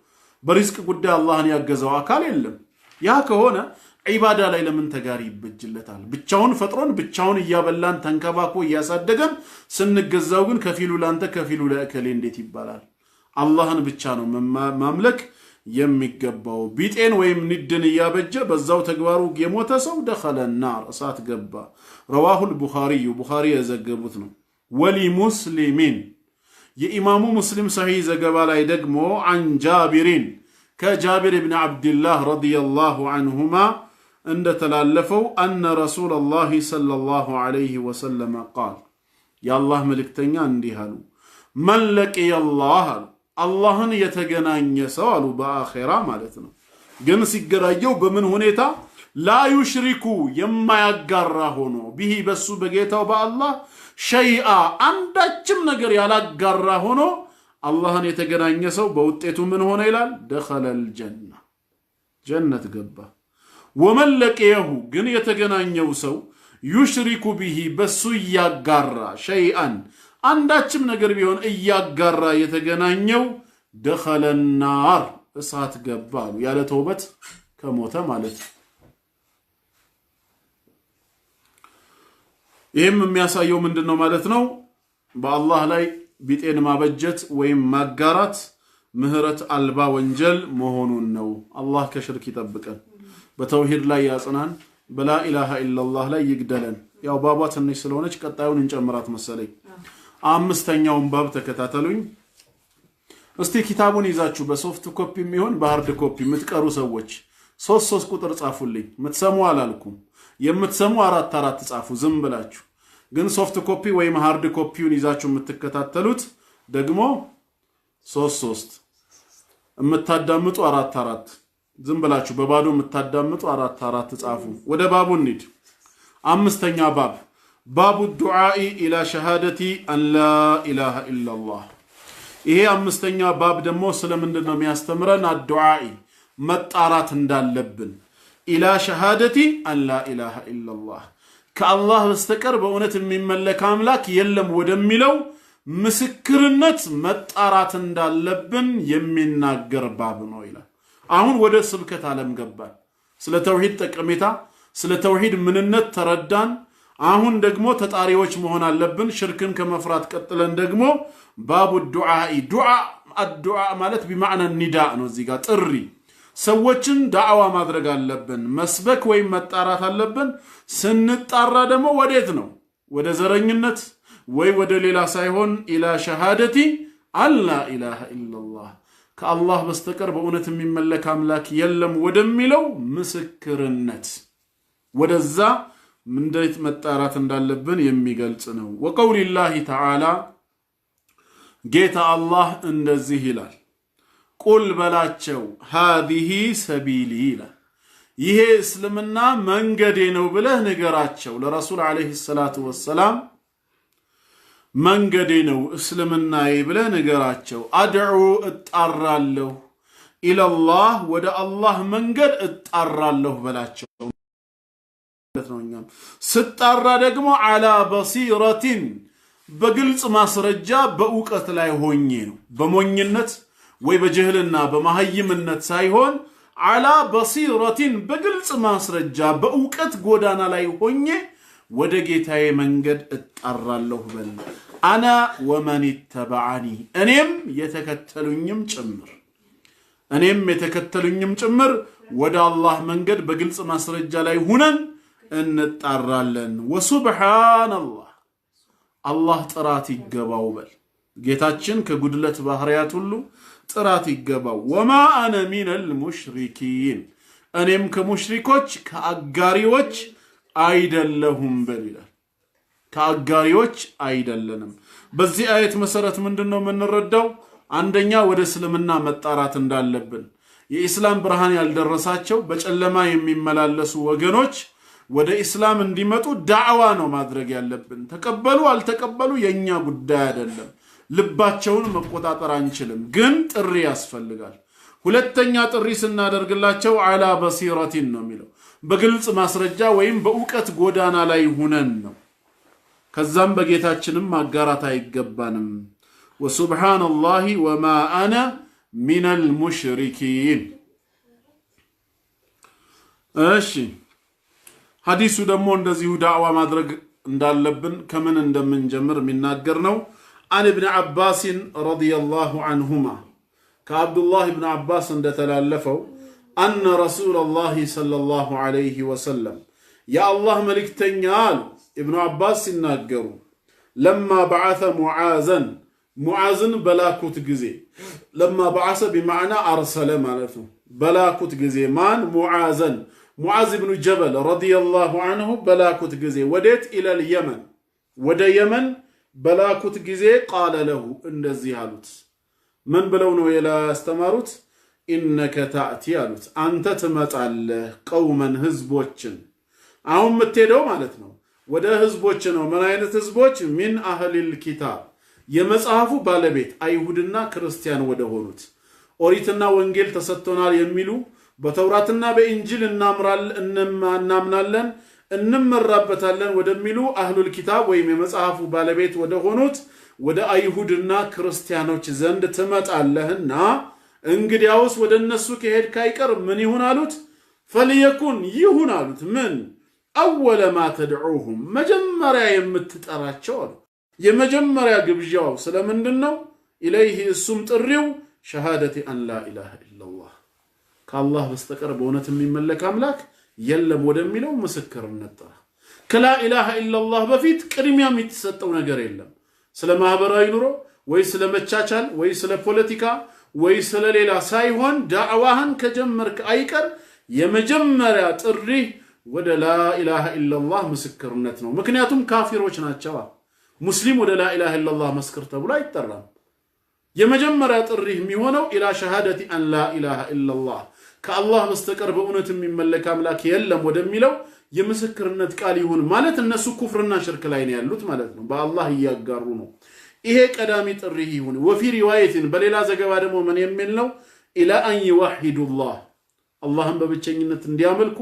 በሪዝቅ ጉዳይ አላህን ያገዘው አካል የለም ያ ከሆነ ዒባዳ ላይ ለምን ተጋሪ ይበጅለታል ብቻውን ፈጥሮን ብቻውን ያበላን ተንከባኮ ያሳደገን ስንገዛው ግን ከፊሉ ላንተ ከፊሉ ለእከሌ እንዴት ይባላል አላህን ብቻ ነው ማምለክ የሚገባው ቢጤን ወይም ንድን ያበጀ በዛው ተግባሩ የሞተ ሰው دخل النار እሳት ገባ رواه البخاري ቡኻሪ የዘገቡት ነው ولمسلم የኢማሙ ሙስሊም ሰሂህ ዘገባ ላይ ደግሞ عن جابر كجابر بن عبد الله رضي الله عنهما عند تلالفوا أن رسول الله صلى الله عليه وسلم قال يا الله ملكتنيا انديهالو من لقي الله اللهن يتገናኘ ሰው አሉ በአኺራ ማለት ነው ግን ሲገራየው በምን ሁኔታ لا يشرك የማያጋራ ሆኖ به በሱ በጌታው በአላህ شيئا አንዳችም ነገር ያላጋራ ሆኖ አላህን የተገናኘ ሰው በውጤቱ ምን ሆነ ይላል دخل الجنة ጀነት ገባ ومن لقيه ግን የተገናኘው ሰው يشرك به በሱ ያጋራ شيئا አንዳችም ነገር ቢሆን እያጋራ የተገናኘው دخل النار እሳት ገባ ያለ ተውበት ከሞተ ማለት ይሄም የሚያሳየው ምንድነው ማለት ነው በአላህ ላይ ቢጤን ማበጀት ወይም ማጋራት ምህረት አልባ ወንጀል መሆኑን ነው አላህ ከሽርክ ይጠብቀን በተውሂድ ላይ ያጽናን በላ ኢላሃ ኢላላህ ላይ ይግደለን ያው ባባ ትንሽ ስለሆነች ቀጣዩን እንጨምራት መሰለኝ አምስተኛውን ባብ ተከታተሉኝ እስቲ ኪታቡን ይዛችሁ በሶፍት ኮፒ የሚሆን በሃርድ ኮፒ የምትቀሩ ሰዎች 3 ቁጥር ጻፉልኝ የምትሰሙ አላልኩም የምትሰሙ 4 ጻፉ ዝም ብላችሁ ግን ሶፍት ኮፒ ወይም ሃርድ ኮፒውን ይዛችሁ የምትከታተሉት ደግሞ 3 የምታዳምጡ 4 ዝም ብላችሁ በባዶ የምታዳምጡ 4 ጻፉ ወደ ባቡ እንሂድ አምስተኛ ባብ ባቡ ዱዓኢ ኢላ ሸሃደቲ አን ላ ኢላሃ ኢላላህ ይሄ አምስተኛ ባብ ደግሞ ስለምንድነው የሚያስተምረን አዱዓኢ መጣራት እንዳለብን ኢላ ሸሃደቲ አን ላ ኢላሃ ኢላላህ ከአላህ በስተቀር በእውነት የሚመለክ አምላክ የለም ወደሚለው ምስክርነት መጣራት እንዳለብን የሚናገር ባብ ነው ይላል አሁን ወደ ስብከት ዓለም ገባን ስለ ተውሂድ ጠቀሜታ ስለ ተውሂድ ምንነት ተረዳን አሁን ደግሞ ተጣሪዎች መሆን አለብን ሽርክን ከመፍራት ቀጥለን ደግሞ ባቡ ዱዓኢ ዱዓ ማለት بمعنى النداء ነው እዚህ ጋር ጥሪ ሰዎችን ዳዕዋ ማድረግ አለብን መስበክ ወይም መጣራት አለብን ስንጣራ ደግሞ ወዴት ነው ወደ ዘረኝነት ወይ ወደ ሌላ ሳይሆን ኢላ ሸሃደቲ አላ ኢላሃ ኢላላህ ከአላህ በስተቀር በእውነት የሚመለክ አምላክ የለም ወደሚለው ምስክርነት ወደዛ እንዴት መጣራት እንዳለብን የሚገልጽ ነው። ወቀውሊላሂ ተዓላ ጌታ አላህ እንደዚህ ይላል ቁል በላቸው ሃዚህ ሰቢሊ ይላል ይሄ እስልምና መንገዴ ነው ብለህ ንገራቸው ለረሱል ዓለይሂ ሰላቱ ወሰላም መንገዴ ነው እስልምናዬ ብለህ ንገራቸው አድዑ እጣራለሁ ኢለላህ ወደ አላህ መንገድ እጣራለሁ በላቸው ስጣራ ደግሞ አላ በሲረቲን በግልጽ ማስረጃ በእውቀት ላይ ሆኜ ነው በሞኝነት ወይ በጀህልና በመሃይምነት ሳይሆን አላ በሲረቲን በግልጽ ማስረጃ በእውቀት ጎዳና ላይ ሆኜ ወደ ጌታዬ መንገድ እጣራለሁ በል አና ወመን ተበዓኒ እኔም የተከተሉኝም ጭምር ወደ አላህ መንገድ በግልጽ ማስረጃ ላይ ሆነን እንጣራለን ወሱብሃንአላህ አላህ ጥራት ይገባው በል ጌታችን ከጉድለት ባህሪያት ሁሉ ጥራት ይገባው ወማ አነ ሚነል ሙሽሪኪን እኔም ከሙሽሪኮች ከአጋሪዎች አይደለሁም በል ይላል ከአጋሪዎች አይደለንም በዚህ አየት መሰረት ምንድነው የምንረዳው አንደኛ ወደ እስልምና መጣራት እንዳለብን የኢስላም ብርሃን ያልደረሳቸው በጨለማ የሚመላለሱ ወገኖች ወደ ኢስላም እንዲመጡ ዳዕዋ ነው ማድረግ ያለብን ተቀበሉ አልተቀበሉ የኛ ጉዳይ አይደለም ልባቸውን መቆጣጠር አንችልም ግን ጥሪ ያስፈልጋል ሁለተኛ ጥሪ ስናደርግላቸው አላ በሲረቲን ነው የሚለው በግልጽ ማስረጃ ወይም በእውቀት ጎዳና ላይ ሆነን ነው ከዛም በጌታችንም ማጋራት አይገባንም ወሱብሃንአላሂ ወማ አነ ሚነል ሙሽሪኪን እሺ ሐዲሱ ደግሞ እንደዚሁ ዳዕዋ ማድረግ እንዳለብን ከምን እንደምንጀምር የሚናገር ነው عن ابن عباس رضي الله عنهما كعبد الله بن عباس እንደተላለፈው أن رسول الله صلى الله عليه وسلم يا الله ملكتنيا ابن عباس ሲናገሩ لما بعث معاذن بلاكوت غزي لما بعث بمعنى ارسل معناته بلاكوت غزي مان معاذ بن جبل رضي الله عنه بلاكوت غزي وديت الى اليمن ودا يمن بلاكوت غزي قال له እንደዚህ አሉት ምን ብለው ነው ያስተማሩት انك تاتي አሉት አንተ ትመጣለህ ቀውመን ህዝቦችን አሁን የምትሄደው ማለት ነው ወደ ህዝቦች ነው ምን አይነት ህዝቦች ሚን አህሊል ኪታብ የመጽሐፉ ባለቤት አይሁድና ክርስቲያን ወደ ሆኑት ኦሪትና ወንጌል ተሰጥቶናል የሚሉ በተውራትና በእንጂል እናምናለን እንመራበታለን ወደሚሉ አህሉል ኪታብ ወይም የመጽሐፉ ባለቤት ወደ ሆኑት ወደ አይሁድና ክርስቲያኖች ዘንድ ትመጣለህና እንግዲያውስ ወደ እነሱ ከሄድክ አይቀር ምን ይሁን አሉት فليكن ይሁን አሉት ምን اول ما تدعوهم መጀመሪያ የምትጠራቸው የመጀመሪያ ግብዣው ስለምንድነው ኢለይሂ እሱም ጥሪው ሸሃደቲ አን ላ ኢላሃ ኢላላህ ከአላህ በስተቀር በእውነት የሚመለክ አምላክ የለም ወደሚለው ምስክርነት ጠራ ከላ ኢላሃ ኢላላህ በፊት ቅድሚያ የሚተሰጠው ነገር የለም ስለ ማህበራዊ ኑሮ ወይ ስለ መቻቻል ወይ ስለ ፖለቲካ ወይ ስለ ሌላ ሳይሆን ዳዕዋህን ከጀመርክ አይቀር የመጀመሪያ ጥሪ ወደ ላ ኢላሃ ኢላላህ ምስክርነት ነው ምክንያቱም ካፊሮች ናቸው ሙስሊም ወደ ላ ኢላሃ ኢላላህ መስክር ተብሎ አይጠራም የመጀመሪያ ጥሪ የሚሆነው ኢላ ሸሃደቲ አን ላ ኢላሃ ኢላላህ ከአላህ በስተቀር በእውነት የሚመለክ አምላክ የለም ወደሚለው የምስክርነት ቃል ይሁን ማለት እነሱ ኩፍርና ሽርክ ላይ ነው ያሉት ማለት ነው በአላህ ያጋሩ ነው ይሄ ቀዳሚ ጥሪ ይሁን ወፊ ሪዋየትን በሌላ ዘገባ ደግሞ ምን የሚል ነው ኢላ አን ይወሂዱላህ አላህን በብቸኝነት እንዲያመልኩ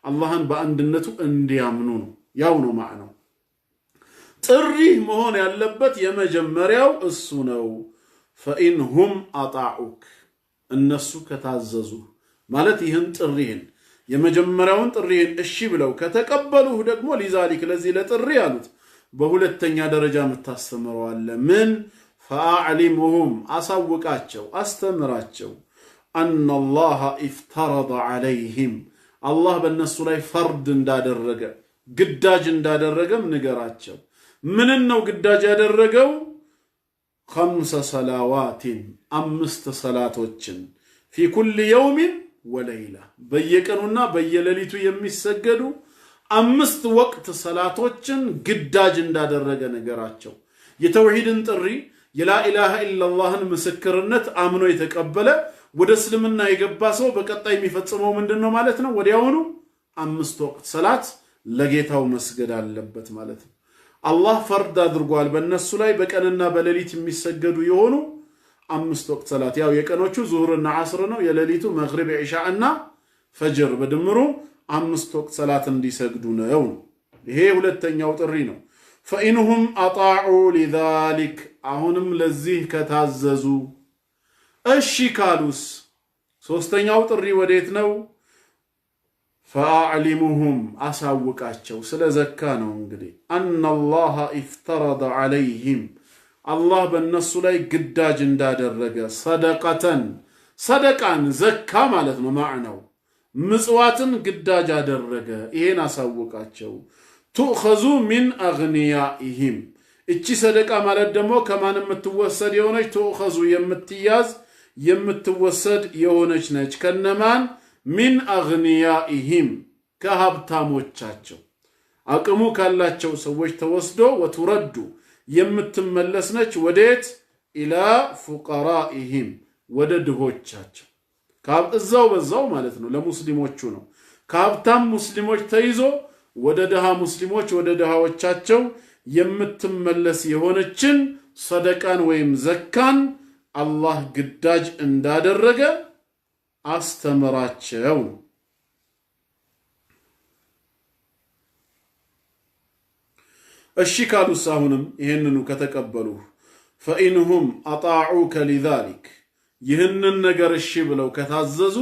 አላህን በአንድነቱ እንዲያምኑ ነው ያው ነው ማዕናው ጥሪ መሆን ያለበት የመጀመሪያው እሱ ነው فإنهم أطاعوك الناس كتعززوا ማለት ይህን ጥሪህን የመጀመሪያውን ጥሪህን እሺ ብለው ከተቀበሉህ ደግሞ لذلك ለዚህ ለጥሪ ያሉት በሁለተኛ ደረጃ መታስተምረው አለ ምን فأعلمهم አሳውቃቸው አስተምራቸው أن الله افترض عليهم الله በእነሱ ላይ ፈርድ እንዳደረገ ግዳጅ እንዳደረገም ንገራቸው ምንን ነው ግዳጅ ያደረገው? خمس صلوات አምስት ሰላቶችን في كل يوم وليلة በየቀኑና በየሌሊቱ የሚሰገዱ አምስት ወቅት ሰላቶችን ግዳጅ እንዳደረገ ነገራቸው። የተውሂድን ጥሪ የላ ኢላሃ ኢላላህን ምስክርነት አምኖ የተቀበለ ወደ እስልምና የገባ ሰው በቀጣይ የሚፈጽመው ምንድነው ማለት ነው? ወዲያውኑ አምስት ወቅት ሰላት ለጌታው መስገድ አለበት ማለት ነው። አላህ ፈርድ አድርጓል በእነሱ ላይ በቀንና በሌሊት የሚሰገዱ የሆኑ አምስት ወቅት ሰላት። ያው የቀኖቹ ዙሁርና ዐስር ነው፣ የሌሊቱ መግሪብ ኢሻእና ፈጅር በድምሩ አምስት ወቅት ሰላት እንዲሰግዱ ነው። ይሄ ሁለተኛው ጥሪ ነው። فإنهم أطاعوا لذلك አሁንም ለዚህ ከታዘዙ እሺ ካሉስ ሶስተኛው ጥሪ ወዴት ነው? فأعلمهم አሳውቃቸው ስለ ዘካ ነው እንግዲህ أن الله افترض عليهم አላህ በእነሱ ላይ ግዳጅ እንዳደረገ ሰደቃን ዘካ ማለት ነው ማዕናው ምጽዋትን ግዳጅ አደረገ። ይሄን አሳውቃቸው። تؤخذ من أغنيائهم እቺ ሰደቃ ማለት ደግሞ ከማን የምትወሰድ የሆነች تؤخذ የምትወሰድ የሆነች ነች ከነማን من أغنيائهم ከሀብታሞቻቸው አቅሙ ካላቸው ሰዎች ተወስዶ وترد የምትመለስ ነች ወዴት? إلى فقرائهم ወደ ድሆቻቸው እዛው በዛው ማለት ነው ለሙስሊሞቹ ነው። ከሀብታም ሙስሊሞች ተይዞ ወደ ድሃ ሙስሊሞች ወደ ድሃዎቻቸው የምትመለስ የሆነችን ሰደቃን ወይም ዘካን አላህ ግዳጅ እንዳደረገ አስተምራቸው። እሺ ካሉስ አሁንም ይሄንኑ ከተቀበሉ فإنهم أطاعوك لذلك ይህንን ነገር እሺ ብለው ከታዘዙ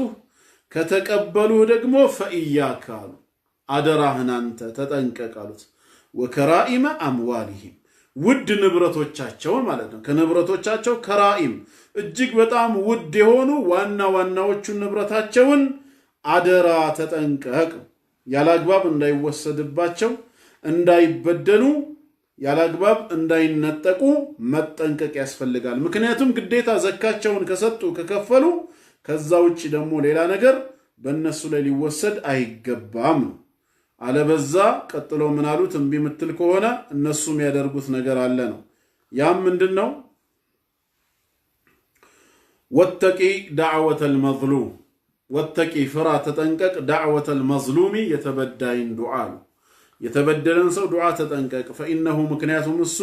ከተቀበሉ ደግሞ فإياك አሉ አደራህን አንተ ተጠንቀቅ አሉት። ወከራኢመ አምዋሊሂም ውድ ንብረቶቻቸውን ማለት ነው። ከንብረቶቻቸው ከራኢም እጅግ በጣም ውድ የሆኑ ዋናዎቹ ንብረታቸውን አደራ ተጠንቀቅ። ያላግባብ እንዳይወሰድባቸው እንዳይበደሉ ያላግባብ እንዳይነጠቁ መጠንቀቅ ያስፈልጋል። ምክንያቱም ግዴታ ዘካቸውን ከሰጡ ከከፈሉ ከዛ ውጪ ደግሞ ሌላ ነገር በእነሱ ላይ ሊወሰድ አይገባም። አለበዛ ቀጥሎ ምን አሉት? እምቢ ምትል ከሆነ እነሱም ያደርጉት ነገር አለ ነው። ያም ምንድነው? ወተቂ ዳዕወተል መዝሉም ወተቂ ፍራ ተጠንቀቅ ዳዕወተል መዝሉሚ የተበዳይን ዱዓ የተበደለን ሰው ዱዓ ተጠንቀቅ። فإنه ምክንያቱም እሱ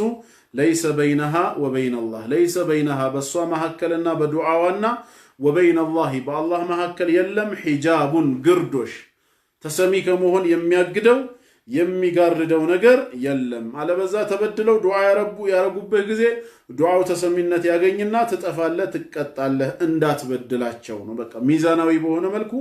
ليس بينها وبين الله ليس بينها በሷ መሐከልና በዱዓዋና وبين الله بالله መሐከል የለም ሒጃቡን ግርዶሽ ተሰሚ ከመሆን የሚያግደው የሚጋርደው ነገር የለም። አለበዛ ተበድለው ዱዓ ያረጉበት ጊዜ ዱዓው ተሰሚነት ያገኝና ትጠፋለህ ትቀጣለህ እንዳትበድላቸው ነው። በቃ ሚዛናዊ በሆነ መልኩ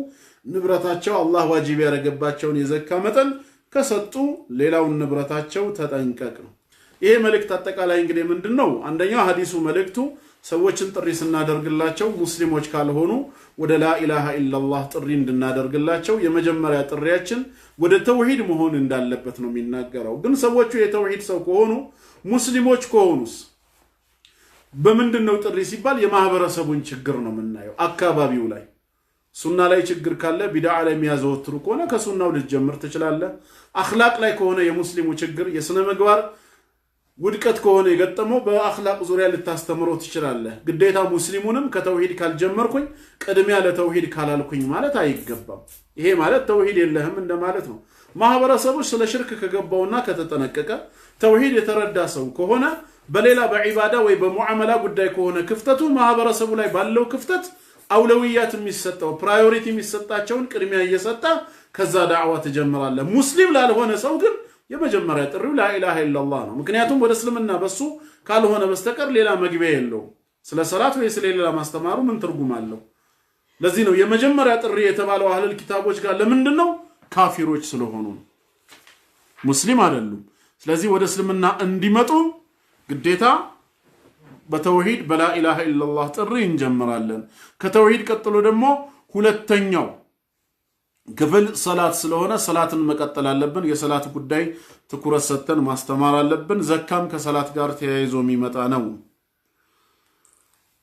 ንብረታቸው አላህ ዋጅብ ያረጋባቸውን የዘካ መጠን ከሰጡ ሌላውን ንብረታቸው ተጠንቀቅ ነው። ይሄ መልእክት አጠቃላይ እንግዲህ ምንድነው? አንደኛው ሐዲሱ መልእክቱ ሰዎችን ጥሪ ስናደርግላቸው ሙስሊሞች ካልሆኑ ወደ ላኢላሃ ኢላላህ ጥሪ እንድናደርግላቸው የመጀመሪያ ጥሪያችን ወደ ተውሂድ መሆን እንዳለበት ነው የሚናገረው። ግን ሰዎቹ የተውሂድ ሰው ከሆኑ ሙስሊሞች ከሆኑስ በምንድነው ጥሪ ሲባል የማህበረሰቡን ችግር ነው የምናየው። አካባቢው ላይ ሱና ላይ ችግር ካለ ቢድዓ ላይ የሚያዘወትሩ ከሆነ ከሱናው ልትጀምር ትችላለህ። አኽላቅ ላይ ከሆነ የሙስሊሙ ችግር የስነ ምግባር ውድቀት ከሆነ የገጠመው በአኽላቅ ዙሪያ ልታስተምረው ትችላለህ። ግዴታ ሙስሊሙንም ከተውሂድ ካልጀመርኩኝ ቅድሚያ ለተውሂድ ካላልኩኝ ማለት አይገባም። ይሄ ማለት ተውሂድ የለህም እንደማለት ነው። ማህበረሰቡ ስለ ሽርክ ከገባውና ከተጠነቀቀ ተውሂድ የተረዳ ሰው ከሆነ በሌላ በዒባዳ ወይ በሙዓመላ ጉዳይ ከሆነ ክፍተቱ ማህበረሰቡ ላይ ባለው ክፍተት አውለውያት የሚሰጠው ፕራዮሪቲ የሚሰጣቸውን ቅድሚያ እየሰጣ ከዛ ዳዕዋ ትጀምራለህ። ሙስሊም ላልሆነ ሰው ግን የመጀመሪያ ጥሪው ላኢላሃ ኢላላህ ነው። ምክንያቱም ወደ እስልምና በሱ ካልሆነ በስተቀር ሌላ መግቢያ የለውም። ስለ ሰላት ወይ ስለ ሌላ ማስተማሩ ምን ትርጉም አለው? ለዚህ ነው የመጀመሪያ ጥሪ የተባለው አህለል ኪታቦች ጋር ለምንድነው? ካፊሮች ስለሆኑ ሙስሊም አይደሉም። ስለዚህ ወደ እስልምና እንዲመጡ ግዴታ በተውሂድ በላኢላሃ ኢላላህ ጥሪ እንጀምራለን። ከተውሂድ ቀጥሎ ደግሞ ሁለተኛው ክፍል ሰላት ስለሆነ ሰላትን መቀጠል አለብን። የሰላት ጉዳይ ትኩረት ሰጥተን ማስተማር አለብን። ዘካም ከሰላት ጋር ተያይዞ የሚመጣ ነው።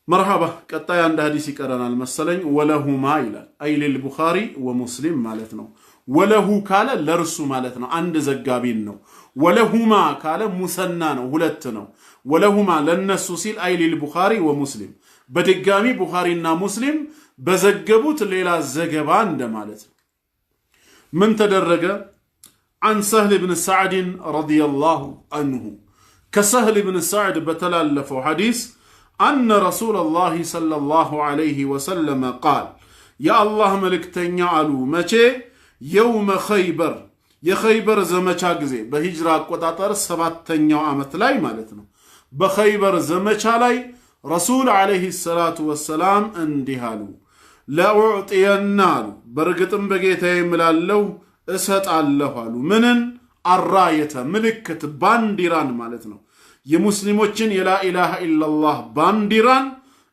መርሐባ ቀጣይ አንድ ሐዲስ ይቀረናል መሰለኝ። ወለሁማ ይላል አይ ለልቡኻሪ ወሙስሊም ማለት ነው። ወለሁ ካለ ለርሱ ማለት ነው፣ አንድ ዘጋቢን ነው። ወለሁማ ካለ ሙሰና ነው፣ ሁለት ነው። ወለሁማ ለነሱ ሲል አይ ለልቡኻሪ ወሙስሊም በድጋሚ ቡኻሪና ሙስሊም በዘገቡት ሌላ ዘገባ እንደማለት ነው። من تدرج عن سهل بن سعد رضي الله عنه كسهل بن سعد بتلالف حديث أن رسول الله صلى الله عليه وسلم قال يا الله ملكتن يعلو مچه يوم خيبر يا خيبر زمچا غزي بهجرة قطاطر 7ኛው ዓመት ላይ ማለት ነው። በخيبر ዘመቻ ላይ رسول عليه الصلاة والسلام እንዲህ አሉ ለኡዕጢየና አሉ በርግጥም በጌታዬ እምላለሁ እሰጣለሁ አሉ። ምንን? አራየተ ምልክት ባንዲራን ማለት ነው። የሙስሊሞችን የላኢላሃ ኢላላህ ባንዲራን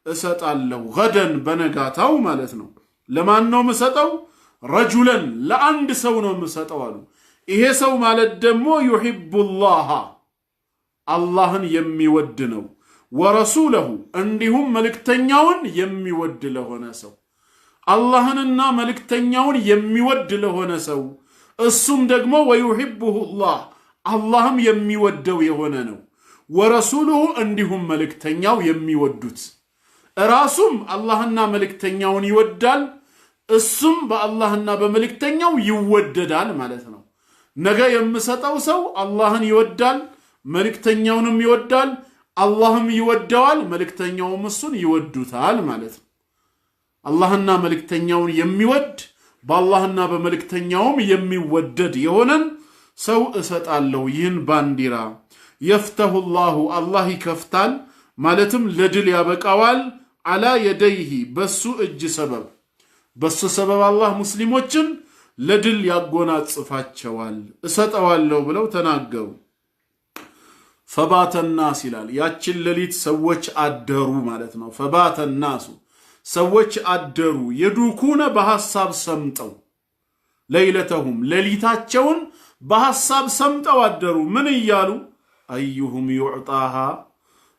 እሰጣለሁ ገደን በነጋታው ማለት ነው። ለማን ነው የምሰጠው? ረጁለን ለአንድ ሰው ነው የምሰጠው አሉ። ይሄ ሰው ማለት ደግሞ ዩሂቡላህ አላህን የሚወድ ነው። ወረሱለሁ እንዲሁም መልእክተኛውን የሚወድ ለሆነ ሰው አላህንና መልእክተኛውን የሚወድ ለሆነ ሰው እሱም ደግሞ ወዩሂቡሁላህ አላህም የሚወደው የሆነ ነው። ወረሱሉሁ እንዲሁም መልእክተኛው የሚወዱት ራሱም አላህና መልእክተኛውን ይወዳል፣ እሱም በአላህና በመልእክተኛው ይወደዳል ማለት ነው። ነገ የምሰጠው ሰው አላህን ይወዳል፣ መልእክተኛውንም ይወዳል፣ አላህም ይወደዋል፣ መልእክተኛውም እሱን ይወዱታል ማለት ነው። አላህና መልእክተኛውን የሚወድ በአላህና በመልእክተኛውም የሚወደድ የሆነን ሰው እሰጣለሁ ይህን ባንዲራ። የፍተሁላሁ አላህ ይከፍታል ማለትም ለድል ያበቃዋል። አላ የደይሂ በሱ እጅ ሰበብ በሱ ሰበብ አላህ ሙስሊሞችን ለድል ያጎናጽፋቸዋል እሰጠዋለሁ ብለው ተናገሩ። ፈባተ ናስ ይላል ያችን ሌሊት ሰዎች አደሩ ማለት ነው። ፈባተ ናሱ ሰዎች አደሩ የዱኩነ በሐሳብ ሰምጠው ለይለተሁም ሌሊታቸውን በሐሳብ ሰምጠው አደሩ። ምን እያሉ? አዩሁም ዩዕጣሃ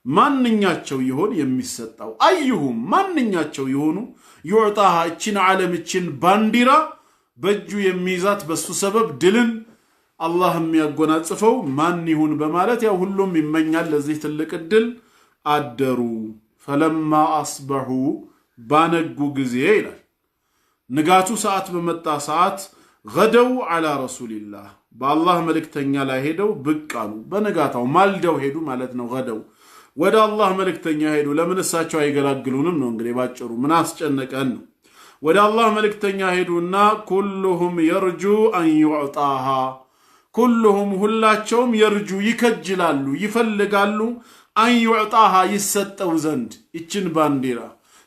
ማንኛቸው ይሆን የሚሰጣው? አዩሁም ማንኛቸው ይሆኑ ዩዕጣሃ እችን ዓለም እችን ባንዲራ በእጁ የሚይዛት በሱ ሰበብ ድልን አላህ የሚያጎናጽፈው ማን ይሁን በማለት ያው ሁሉም ይመኛል ለዚህ ትልቅ ድል። አደሩ ፈለማ አስበሑ ባነጉ ጊዜ ይላል ንጋቱ ሰዓት በመጣ ሰዓት ገደው ዐላ ረሱልላህ በአላህ መልእክተኛ ላይ ሄደው ብቅ አሉ። በነጋታው ማልደው ሄዱ ማለት ነው። ገደው ወደ አላህ መልእክተኛ ሄዱ። ለምን እሳቸው አይገላግሉንም ነው እንግዲህ ባጭሩ። ምን አስጨነቀን ነው። ወደ አላህ መልእክተኛ ሄዱና ኩሉሁም የርጁ አን ዩዕጣሃ ኩሉሁም ሁላቸውም የርጁ ይከጅላሉ ይፈልጋሉ አን ዩዕጣሃ ይሰጠው ዘንድ ይችን ባንዲራ።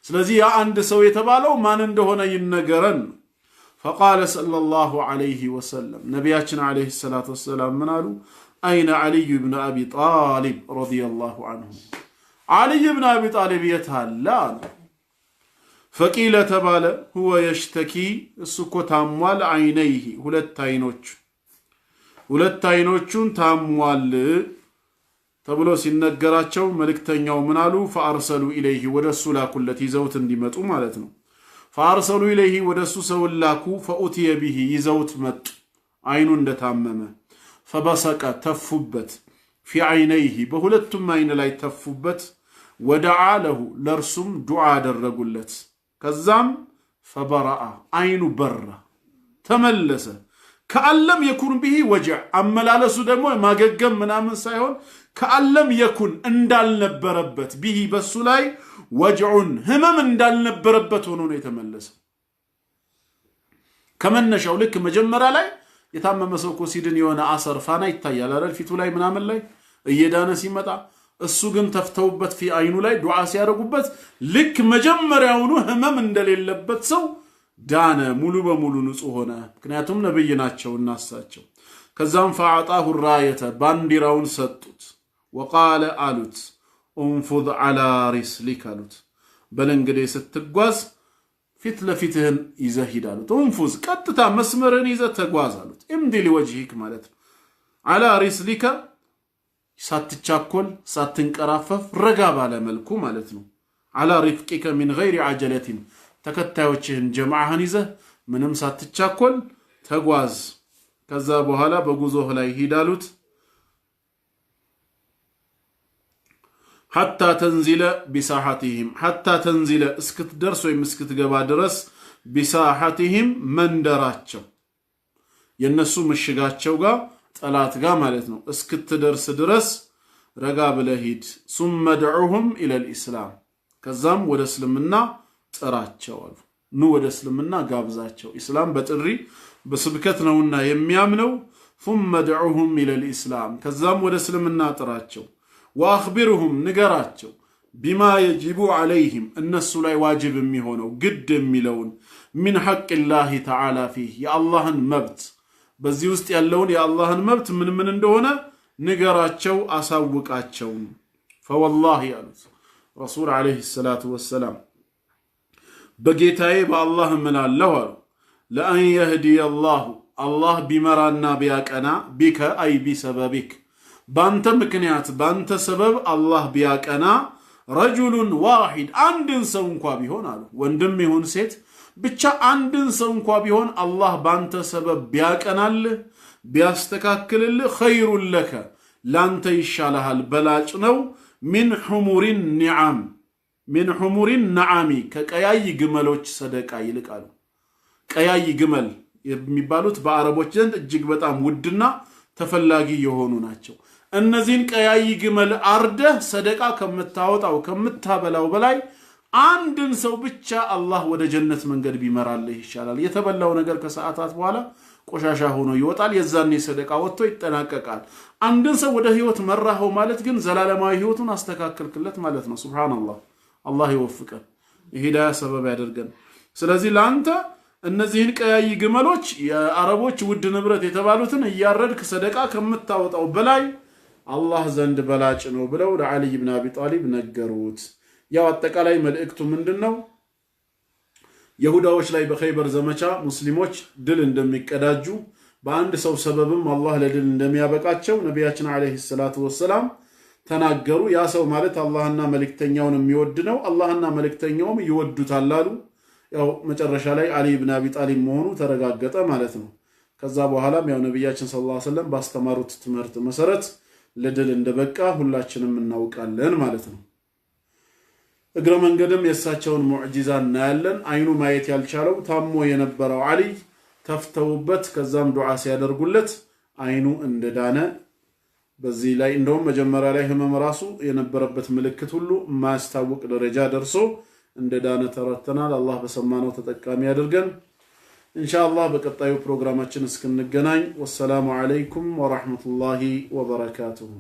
ስለዚህ ያ አንድ ሰው የተባለው ማን እንደሆነ ይነገረን። فقال صلى الله عليه وسلم ነቢያችን عليه الصلاة والسلام ምን አሉ? አይነ علي بن أبي طالب رضي الله عنه علي بن أبي طالب የታለ አሉ። فقيل ተባለ هو يشتكي እሱ እኮ ታሟል عينيه ሁለት አይኖቹን ታሟል ተብሎ ሲነገራቸው መልእክተኛው ምን አሉ? ፈአርሰሉ ኢለይሂ ወደሱ ላኩለት ይዘውት እንዲመጡ ማለት ነው። ፈአርሰሉ ኢለይሂ ወደሱ ሰው ላኩ። ፈኡቲየ ቢሂ ይዘውት መጡ አይኑ እንደታመመ። ፈበሰቀ ተፉበት ፊ አይነይሂ በሁለቱም አይን ላይ ተፉበት። ወደዓ ለሁ ለርሱም ዱዓ አደረጉለት። ከዛም ፈበረአ አይኑ በራ ተመለሰ። ከአለም የኩን ቢሂ ወጀዕ አመላለሱ ደግሞ ማገገም ምናምን ሳይሆን ከአለም የኩን እንዳልነበረበት ቢሂ በሱ ላይ ወጅዑን ህመም እንዳልነበረበት ሆኖ ነው የተመለሰው። ከመነሻው ልክ መጀመሪያ ላይ የታመመ ሰው እኮ ሲድን የሆነ አሰር ፋና ይታያል አይደል? ፊቱ ላይ ምናምን ላይ እየዳነ ሲመጣ እሱ ግን ተፍተውበት ፊ አይኑ ላይ ዱዓ ሲያደርጉበት ልክ መጀመሪያውኑ ህመም እንደሌለበት ሰው ዳነ፣ ሙሉ በሙሉ ንጹህ ሆነ። ምክንያቱም ነብይ ናቸውና እሳቸው። ከዛም ፈአጣሁ ራየተ ባንዲራውን ሰጡት። ወቃለ አሉት እንፉድ ዐላ ሪስሊክ አሉት በል እንግዲህ ስትጓዝ ፊት ለፊትህን ይዘህ ሂድ አሉት። እንፉዝ ቀጥታ መስመርህን ይዘህ ተጓዝ አሉት። እምዲ ሊወጅሂክ ማለት ነው። አላ ሪስሊከ ሳትቻኮል ሳትንቀራፈፍ ረጋ ባለ መልኩ ማለት ነው። አላ ሪፍቂከ ሚን ገይሪ አጀለቲን ተከታዮችህን ጀማዓህን ይዘህ ምንም ሳትቻኮል ተጓዝ። ከዛ በኋላ በጉዞህ ላይ ሂድ አሉት። ሐታ ተንዚለ ቢሳሐቲሂም ሐታ ተንዚለ እስክትደርስ ወይም እስክትገባ ድረስ ቢሳሐቲሂም መንደራቸው የነሱ ምሽጋቸው ጋር ጠላት ጋር ማለት ነው እስክትደርስ ድረስ ረጋ ብለህ ሂድ። ሱመ ድዑሁም ኢለል ኢስላም ከዛም ወደ እስልምና ጥራቸው አሉ። ኑ ወደ እስልምና ጋብዛቸው። ኢስላም በጥሪ በስብከት ነውና የሚያምነው። ሱመ ድዑሁም ኢለል ኢስላም ከዛም ወደ እስልምና ጥራቸው። ወአኽቢርሁም ንገራቸው ቢማ የጅቡ ዐለይሂም እነሱ ላይ ዋጅብ የሚሆነው ግድ የሚለውን ሚን ሐቅላሂ ተዓላ ፊህ የአላህን መብት በዚህ ውስጥ ያለውን የአላህን መብት ምን ምን እንደሆነ ንገራቸው አሳውቃቸው። ፈወላሂ አሉት ረሱል ዐለይሂ ሰላቱ ወሰላም በጌታዬ በአላህ እምላለሁ አሉ ለአን የህዲየ አላህ ቢመራና ቢያቀና ቢከ አይ ቢሰበቢክ ባንተ ምክንያት ባንተ ሰበብ አላህ ቢያቀና ረጁሉን ዋሂድ አንድን ሰው እንኳ ቢሆን አሉ ወንድም ይሁን ሴት ብቻ አንድን ሰው እንኳ ቢሆን አላህ ባንተ ሰበብ ቢያቀናልህ ቢያስተካክልልህ ኸይሩን ለከ ላንተ ይሻልሃል በላጭ ነው። ሚን ሑሙሪን ኒዓም ሚን ሑሙሪን ነዓሚ ከቀያይ ግመሎች ሰደቃ ይልቃሉ። ቀያይ ግመል የሚባሉት በአረቦች ዘንድ እጅግ በጣም ውድና ተፈላጊ የሆኑ ናቸው። እነዚህን ቀያይ ግመል አርደህ ሰደቃ ከምታወጣው ከምታበላው በላይ አንድን ሰው ብቻ አላህ ወደ ጀነት መንገድ ቢመራልህ ይሻላል። የተበላው ነገር ከሰዓታት በኋላ ቆሻሻ ሆኖ ይወጣል። የዛኔ ሰደቃ ወጥቶ ይጠናቀቃል። አንድን ሰው ወደ ህይወት መራኸው ማለት ግን ዘላለማዊ ህይወቱን አስተካከልክለት ማለት ነው። ሱብሃንአላህ አላህ ይወፍቀን የሂዳያ ሰበብ ያደርገን። ስለዚህ ለአንተ እነዚህን ቀያይ ግመሎች የአረቦች ውድ ንብረት የተባሉትን እያረድክ ሰደቃ ከምታወጣው በላይ አላህ ዘንድ በላጭ ነው ብለው ለዓሊ ኢብኑ አቢ ጣሊብ ነገሩት። ያው አጠቃላይ መልእክቱ ምንድነው? ይሁዳዎች ላይ በኸይበር ዘመቻ ሙስሊሞች ድል እንደሚቀዳጁ በአንድ ሰው ሰበብም አላህ ለድል እንደሚያበቃቸው ነቢያችን አለይሂ ሰላቱ ወሰላም ተናገሩ። ያ ሰው ማለት አላህና መልእክተኛውን የሚወድ ነው፣ አላህና መልእክተኛውም ይወዱታል አሉ። ያው መጨረሻ ላይ ዓሊ ኢብኑ አቢ ጣሊብ መሆኑ ተረጋገጠ ማለት ነው። ከዛ በኋላም ያው ነብያችን ሰለላሁ ዐለይሂ ወሰለም ባስተማሩት ትምህርት መሰረት ለድል እንደበቃ ሁላችንም እናውቃለን ማለት ነው። እግረ መንገድም የእሳቸውን ሙዕጂዛ እናያለን። አይኑ ማየት ያልቻለው ታሞ የነበረው ዓሊ ተፍተውበት ከዛም ዱዓ ሲያደርጉለት አይኑ እንደዳነ በዚህ ላይ እንደውም መጀመሪያ ላይ ህመም ራሱ የነበረበት ምልክት ሁሉ ማያስታውቅ ደረጃ ደርሶ እንደዳነ ተረተናል። አላህ በሰማነው ተጠቃሚ ያድርገን። ኢንሻአላህ በቀጣዩ ፕሮግራማችን እስክንገናኝ ወሰላሙ አለይኩም ወራህመቱላሂ ወበረካቱሁ።